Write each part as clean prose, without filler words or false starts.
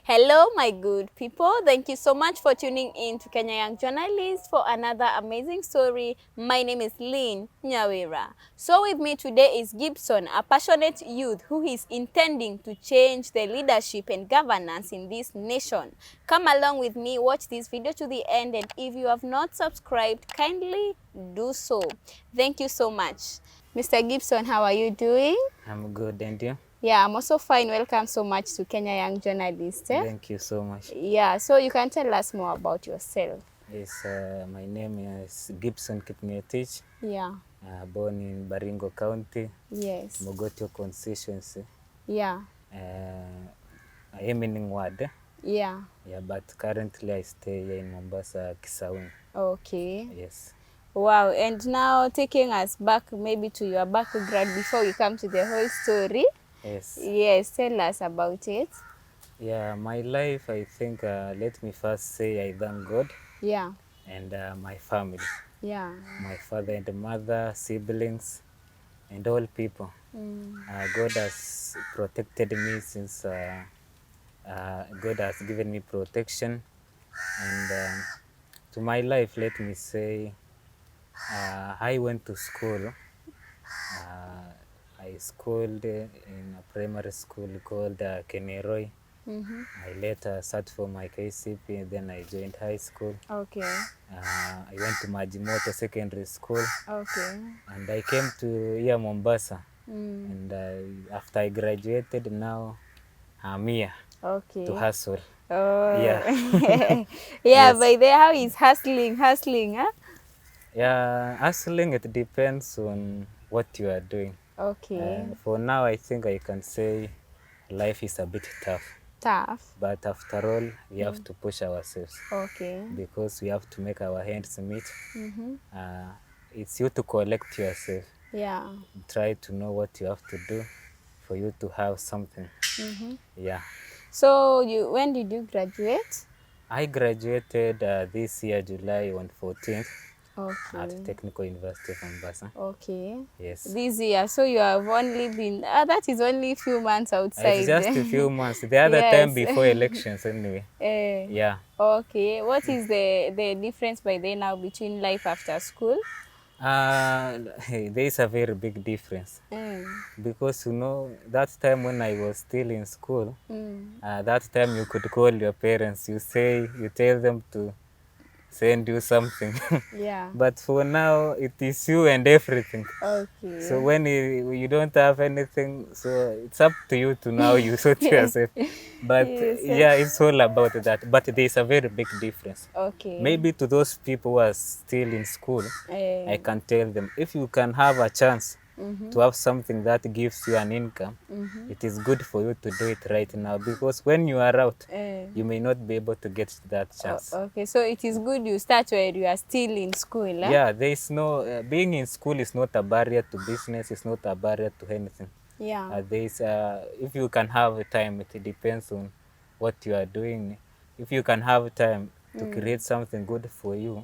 Hello, my good people. Thank you so much for tuning in to Kenya Young Journalist for another amazing story. My name is Lynn Nyawera. So with me today is Gibson, a passionate youth who is intending to change the leadership and governance in this nation. Come along with me, watch this video to the end, and if you have not subscribed, kindly do so. Thank you so much. Mr. Gibson, how are you doing? I'm good, and you? Yeah, I'm also fine. Welcome so much to Kenya Young Journalist. Thank you so much. Yeah, so you can tell us more about yourself. Yes, my name is Gibson Kipngetich, Yeah, born in Baringo County, yes. Mogotio constituency. Yeah, I am in Ward. yeah. Yeah, but currently I stay here in Mombasa, Kisauni. Okay. Yes. Wow, and now taking us back maybe to your background before we come to the whole story. Yes. Yes, tell us about it. Yeah, my life, I think, let me first say I thank God Yeah, and my family, yeah. my father and mother, siblings, and all people. God has protected me since God has given me protection. And to my life, let me say, I went to school. I schooled in a primary school called Keneroy. I later sat for my KCP, then I joined high school. Okay, I went to Majimoto Secondary School, okay. and I came to here Mombasa. And after I graduated, now I'm here Okay. to hustle. Oh, Yeah. yeah, Yes. by there, how is hustling, huh? Yeah, hustling, it depends on what you are doing. Okay, For now, I think I can say life is a bit tough. tough. But after all, we have to push ourselves Okay. because we have to make our hands meet. It's you to collect yourself. Yeah. Try to know what you have to do for you to have something. Yeah. So when did you graduate? I graduated this year, July on 14th at Okay. Technical University of Mombasa. Okay. Yes. This year, so you have only been, that is only a few months It's outside. just a few months. The other time Yes. before elections anyway. Yeah. Okay. What is the difference by then now between life after school? There is a very big difference Mm. because that time when I was still in school, Mm. that time you could call your parents. You tell them to send you something. Yeah. But for now, it is you and everything. So Okay. when you don't have anything, so it's up to you to now you sort yourself. But Yes. yeah, it's all about that. But there's a very big difference. Okay. Maybe to those people who are still in school, I Eh, can tell them, if you can have a chance to have something that gives you an income, it is good for you to do it right now, because when you are out, eh. you may not be able to get that chance. Okay, so it is good you start where you are still in school, huh? Yeah, there is no, being in school is not a barrier to business, it's not a barrier to anything. Yeah. If you can have time, it depends on what you are doing. If you can have time to create something good for you,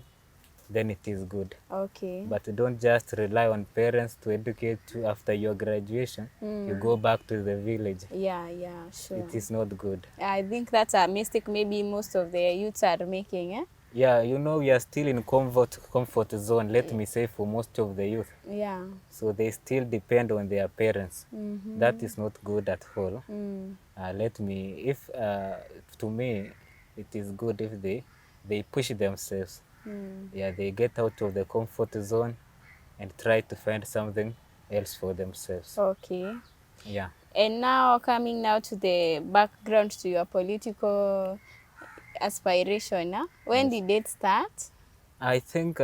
then it is good. Okay. But don't just rely on parents to educate you. After your graduation, you go back to the village. Yeah, sure. It is not good. I think that's a mistake maybe most of the youths are making, eh? Yeah, we are still in comfort zone, let me say, for most of the youth. Yeah. So they still depend on their parents. That is not good at all. To me, it is good if they push themselves. Yeah, they get out of the comfort zone and try to find something else for themselves. Okay. Yeah. And now coming now to the background to your political aspiration, huh? When Yes. did it start? I think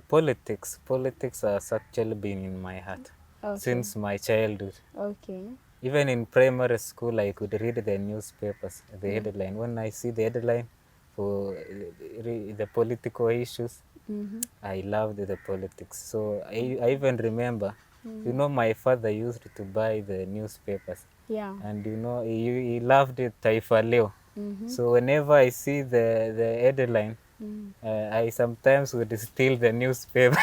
politics has actually been in my heart Okay. since my childhood. Okay. Even in primary school, I could read the newspapers, the headline. When I see the headline for the political issues, I loved the politics. So I even remember, my father used to buy the newspapers. Yeah. And he loved it, Taifa Leo. So whenever I see the headline, I sometimes would steal the newspaper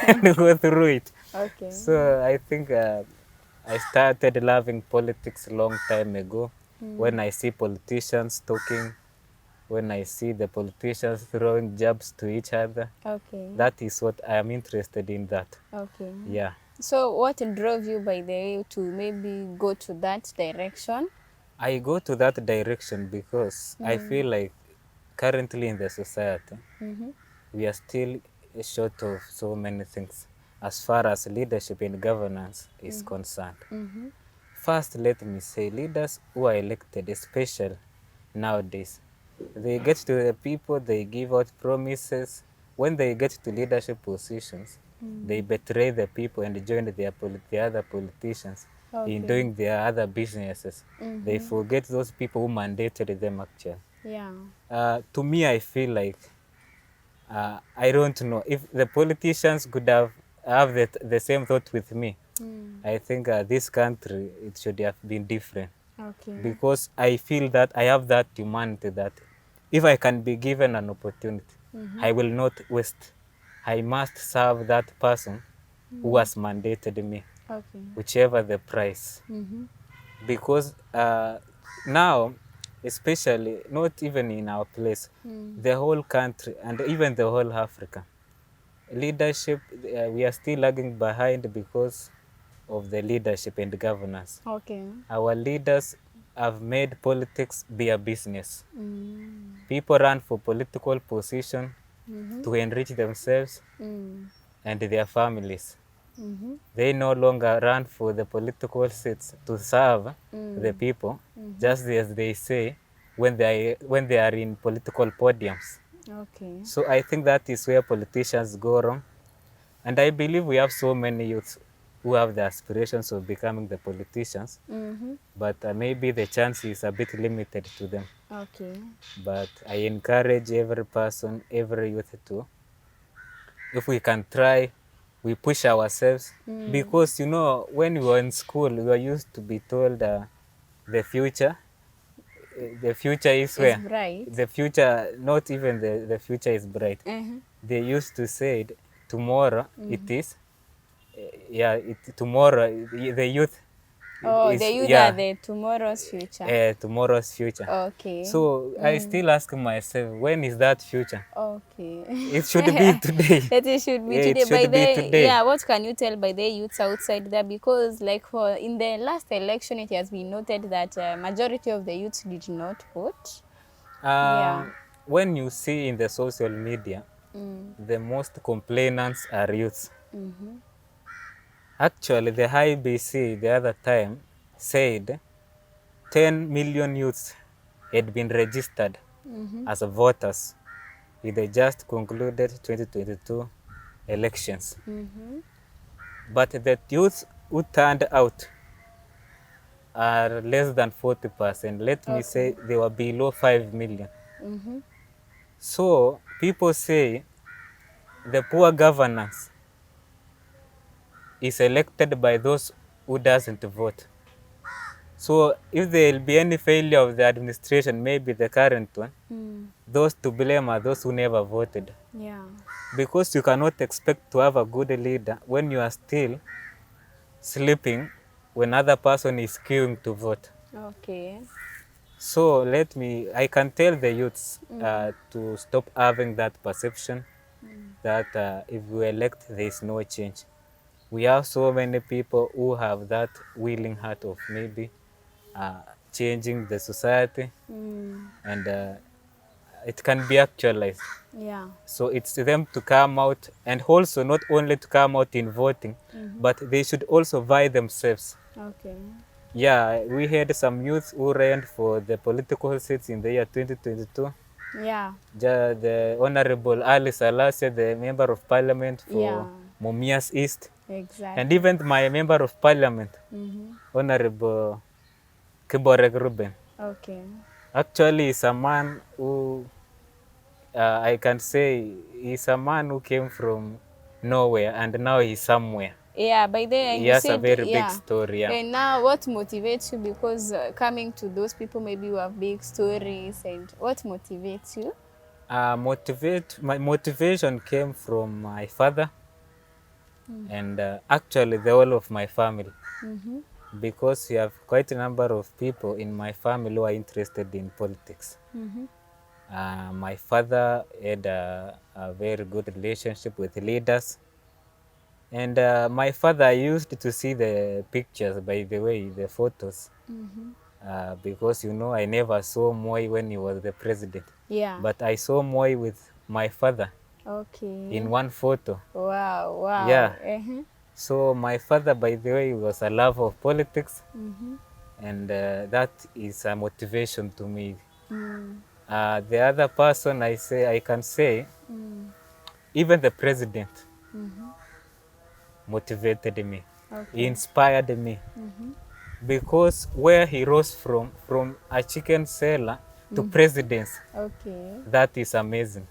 and go through it. Okay. So I think I started loving politics a long time ago. When I see politicians talking, when I see the politicians throwing jabs to each other, Okay. that is what I am interested in that. Okay. Yeah. So what drove you by the way to maybe go to that direction? I go to that direction because I feel like currently in the society, we are still short of so many things as far as leadership and governance is concerned. First, let me say leaders who are elected, especially nowadays, they get to the people, they give out promises. When they get to leadership positions, they betray the people and join the other politicians in Okay. doing their other businesses. They forget those people who mandated them actually. Yeah. To me, I feel like I don't know if the politicians could have the same thought with me. I think this country it should have been different Okay. because I feel that I have that humanity that if I can be given an opportunity, I will not waste. I must serve that person who has mandated me, Okay. whichever the price. Because now, especially not even in our place, the whole country and even the whole Africa, leadership, we are still lagging behind because of the leadership and governance. Okay. Our leaders have made politics be a business. People run for political position to enrich themselves and their families. They no longer run for the political seats to serve the people, just as they say when they are in political podiums. Okay. So I think that is where politicians go wrong. And I believe we have so many youths who have the aspirations of becoming the politicians, but maybe the chance is a bit limited to them. Okay. But I encourage every person, every youth to, if we can try, we push ourselves. Because, you know, when we were in school, we were used to be told the future. The future is It's where? bright. The future, not even the future is bright. They used to say it, tomorrow it is, tomorrow, the youth Oh, is, the youth are yeah, the tomorrow's future. tomorrow's future. Okay. So I still ask myself, when is that future? Okay. It should be today. That it should be Yeah, it today. By should be the today. yeah, what can you tell by the youths outside there? Because like for in the last election, it has been noted that majority of the youths did not vote. Yeah. When you see in the social media, the most complainants are youths. Actually, the IBC the other time said 10 million youths had been registered as voters in the just concluded 2022 elections. But the youths who turned out are less than 40%. Let me say they were below 5 million. So people say the poor governance is elected by those who doesn't vote. So if there will be any failure of the administration, maybe the current one, those to blame are those who never voted. Yeah. Because you cannot expect to have a good leader when you are still sleeping when other person is queuing to vote. Okay. So I can tell the youths to stop having that perception that if we elect, there is no change. We have so many people who have that willing heart of maybe changing the society, and it can be actualized. Yeah. So it's them to come out, and also not only to come out in voting, but they should also vie themselves. Okay. Yeah, we had some youths who ran for the political seats in the year 2022. Yeah. The Honorable Ali Salasia, the Member of Parliament for Yeah. Mumias East, Exactly. and even my Member of Parliament, Honorable Kiborek Ruben. Okay. Actually, he's a man who, I can say, he's a man who came from nowhere and now he's somewhere. Yeah, by then He you has a said very big yeah. story. Yeah. And now what motivates you? Because coming to those people, maybe you have big stories, and what motivates you? My motivation came from my father and actually the whole of my family. because we have quite a number of people in my family who are interested in politics. My father had a very good relationship with leaders. And my father used to see the pictures, by the way, the photos, because, you know, I never saw Moi when he was the president. Yeah. But I saw Moi with my father Okay. in one photo. Wow, wow. Yeah. So my father, by the way, was a lover of politics, and that is a motivation to me. The other person I can say, even the president motivated me. He Okay. inspired me because where he rose from a chicken seller to presidency, Okay. that is amazing.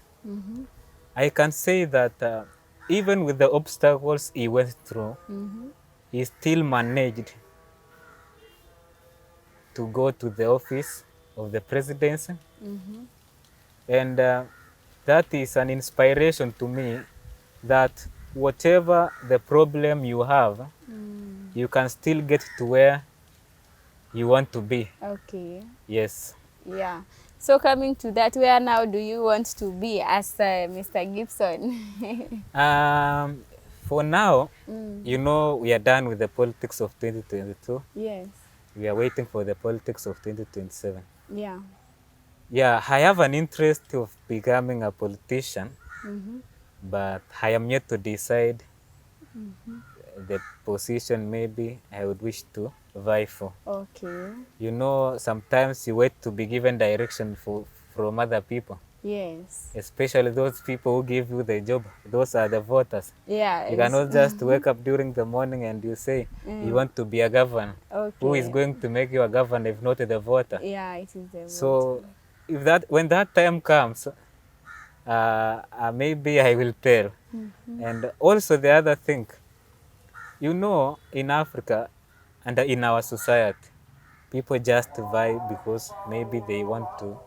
I can say that even with the obstacles he went through, he still managed to go to the office of the presidency. And that is an inspiration to me that whatever the problem you have, you can still get to where you want to be. Okay. Yes. Yeah. So coming to that, where now do you want to be as Mr. Gibson? For now, you know, we are done with the politics of 2022. Yes. We are waiting for the politics of 2027. Yeah. Yeah, I have an interest of becoming a politician, but I am yet to decide the position maybe I would wish to vie for. Okay. You know, sometimes you wait to be given direction from other people, Yes. especially those people who give you the job. Those are the voters. Yeah. You cannot just wake up during the morning and you say you want to be a governor. Who is Okay. going to make you a governor if not the voter? Yeah, it is the vote. So if when that time comes, maybe I will tell. And also the other thing, you know, in Africa and in our society, people just vie because maybe they want to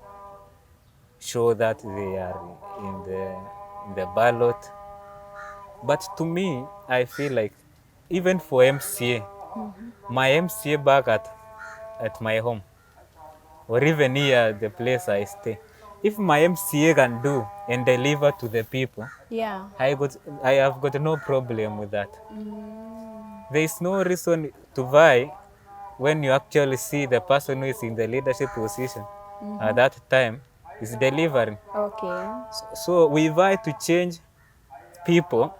show that they are in the ballot. But to me, I feel like even for MCA, my MCA back at my home, or even here the place I stay, if my MCA can do and deliver to the people, Yeah. I have got no problem with that. There is no reason to vie when you actually see the person who is in the leadership position at that time is delivering. Okay. So we vie to change people,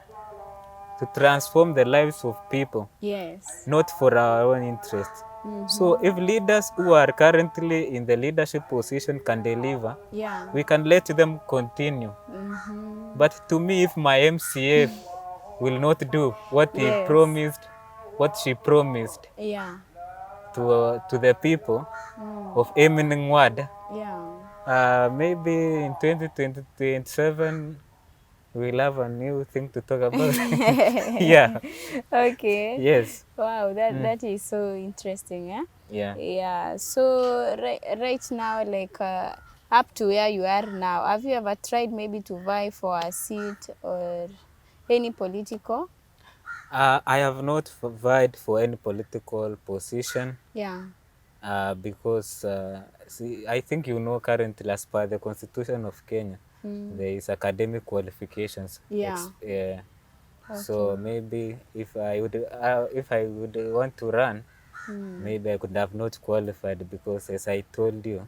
to transform the lives of people, Yes. not for our own interest. So if leaders who are currently in the leadership position can deliver, Yeah. we can let them continue. But to me, if my MCA will not do what he Yes. promised, what she promised Yeah. to the people of Eminent Ward, Yeah. maybe in 2027 we'll have a new thing to talk about. Yeah. Okay. Yes. Wow, that is so interesting, eh? Yeah. Yeah. So right now, like up to where you are now, have you ever tried maybe to vie for a seat or any political? I have not vied for any political position Yeah. because, see, I think you know currently, as per the Constitution of Kenya, there is academic qualifications. Yeah. So maybe if I would want to run, maybe I could have not qualified because, as I told you,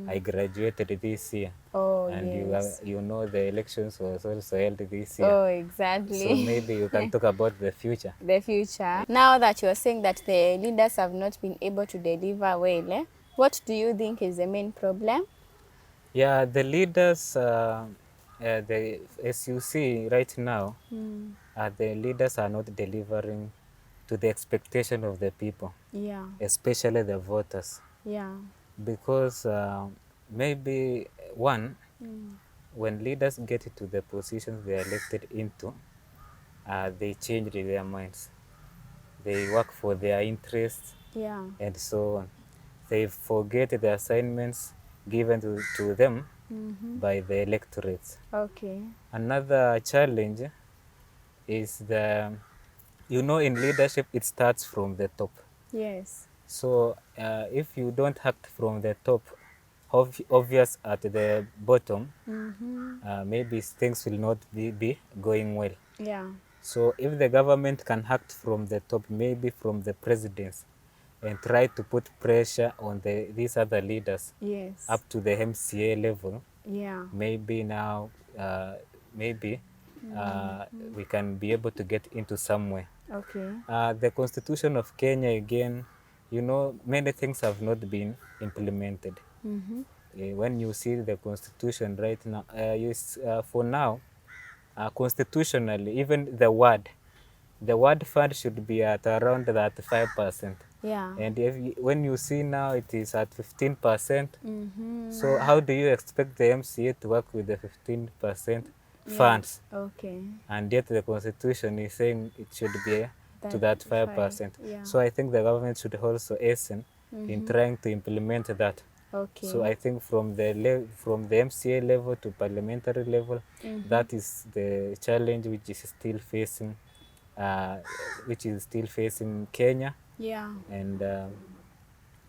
I graduated this year. Oh, And yes. you know the elections was also held this year. Oh, So exactly. maybe you can talk about the future. The future. Now that you are saying that the leaders have not been able to deliver well, what do you think is the main problem? Yeah, the leaders, as you see right now, the leaders are not delivering to the expectation of the people, Yeah. especially the voters. Yeah. Because maybe one, when leaders get to the positions they are elected into, they change their minds. They work for their interests Yeah. and so on. They forget the assignments given to them by the electorates. Okay. Another challenge is in leadership, it starts from the top. Yes. So if you don't act from the top, obvious at the bottom, maybe things will not be going well. Yeah. So if the government can act from the top, maybe from the presidents, and try to put pressure on these other leaders Yes. up to the MCA level, Yeah. maybe now, maybe we can be able to get into somewhere. Okay. The Constitution of Kenya, again, you know, many things have not been implemented. When you see the Constitution right now, for now, constitutionally, even the word fund should be at around that 5%. Yeah. And when you see now it is at 15%, so how do you expect the MCA to work with the 15% Yeah. funds? Okay. And yet the constitution is saying it should be to That that 5. 5%. Yeah. So I think the government should also hasten in trying to implement that. Okay. So I think from from the MCA level to parliamentary level, that is the challenge uh, which is still facing Kenya. Yeah. And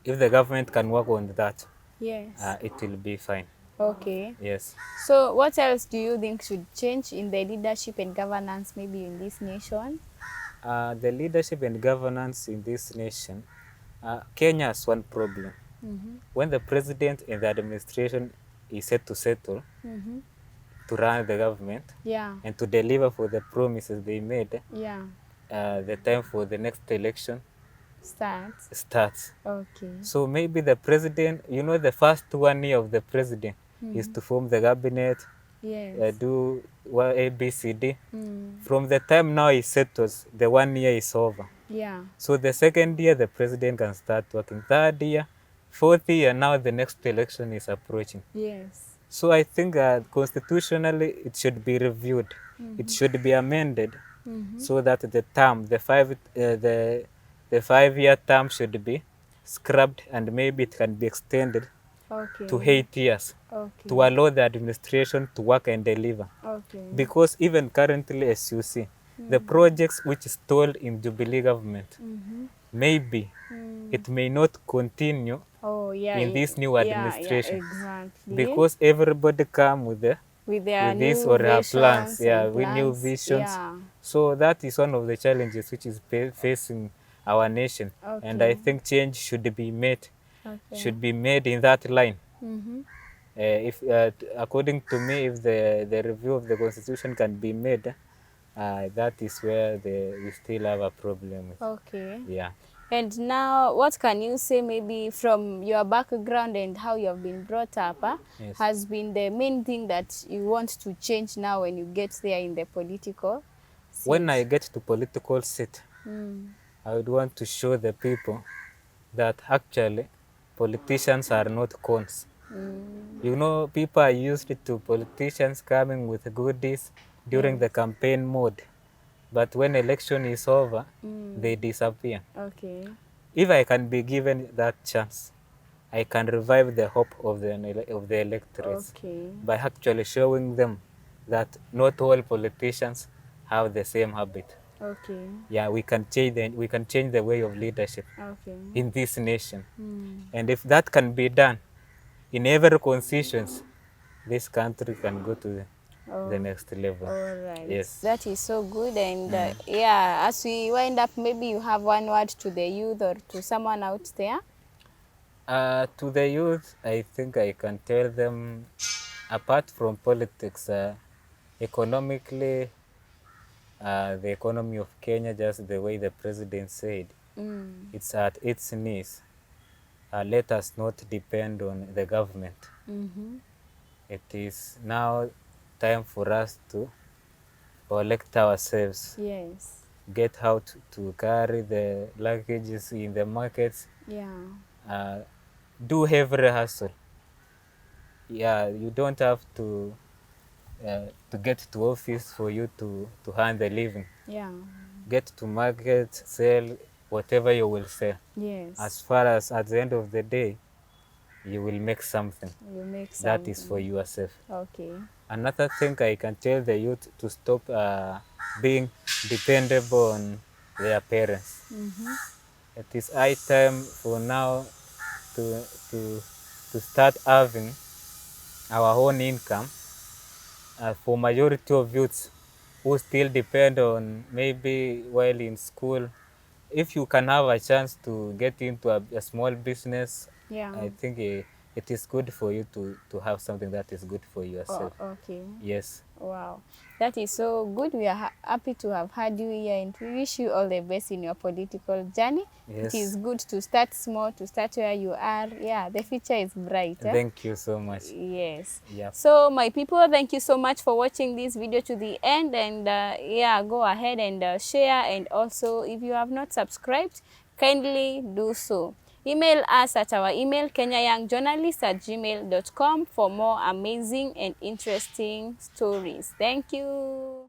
if the government can work on that, Yes. it will be fine. Okay. Yes. So what else do you think should change in the leadership and governance maybe in this nation? The leadership and governance in this nation, Kenya has one problem. When the president and the administration is set to settle to run the government Yeah. and to deliver for the promises they made, Yeah. the time for the next election Starts. starts. Okay. So maybe the president, you know, the first 1 year of the president is to form the cabinet, Yes. do A, B, C, D. From the time now he settles, the 1 year is over. Yeah. So the second year, the president can start working. Third year, fourth year, now the next election is approaching. Yes. So I think constitutionally it should be reviewed. It should be amended so that the term, the 5 year term should be scrubbed, and maybe it can be extended Okay. to 8 years Okay. to allow the administration to work and deliver. Okay. Because even currently, as you see, the projects which stalled in Jubilee government, maybe it may not continue Oh yeah. in this new Yeah. administration, Exactly. because everybody come with their with this new or her plans, visions yeah, and with new plans. visions. Yeah. So that is one of the challenges which is facing our nation, and I Okay. think change should be made, Okay. in that line. If according to me, if the review of the constitution can be made, that is where we still have a problem with. Okay. Yeah. And now, what can you say maybe from your background and how you have been brought up Yes. has been the main thing that you want to change now when you get there in the political seat? When I get to political seat, I would want to show the people that actually politicians are not cons. You know, people are used to politicians coming with goodies during the campaign mode, but when election is over, they disappear. Okay. If I can be given that chance, I can revive the hope of the electorates Okay. by actually showing them that not all politicians have the same habit. Okay. Yeah, we can change the way of leadership Okay. in this nation. And if that can be done in every constituency, this country can go to the next level. All right. Yes. That is so good. And yeah, as we wind up, maybe you have one word to the youth or to someone out there. To the youth, I think I can tell them, apart from politics, economically, the economy of Kenya, just the way the president said, it's at its knees. Let us not depend on the government. It is now time for us to collect ourselves, Yes. get out to carry the luggages in the markets, Yeah. do every hustle. Yeah, you don't have to get to office for you to earn the living. Yeah. Get to market, sell whatever you will sell. Yes. As far as at the end of the day, you will make something. You make That is something. for yourself. Okay. Another thing I can tell the youth to stop being dependable on their parents. It is high time for now to, to, to start having our own income. For majority of youths who still depend on maybe while in school, if you can have a chance to get into a small business, Yeah. I think it is good for you to have something that is good for Oh, yourself. okay. Yes. Wow, that is so good. We are happy to have had you here, and we wish you all the best in your political journey. It is Yes. good to start small, to start where you are. Yeah, the future is bright. Eh? Thank you so much. Yes. Yep. So my people, thank you so much for watching this video to the end, and yeah, go ahead and share, and also if you have not subscribed, kindly do so. Email us at our email kenyayoungjournalist@gmail.com for more amazing and interesting stories. Thank you.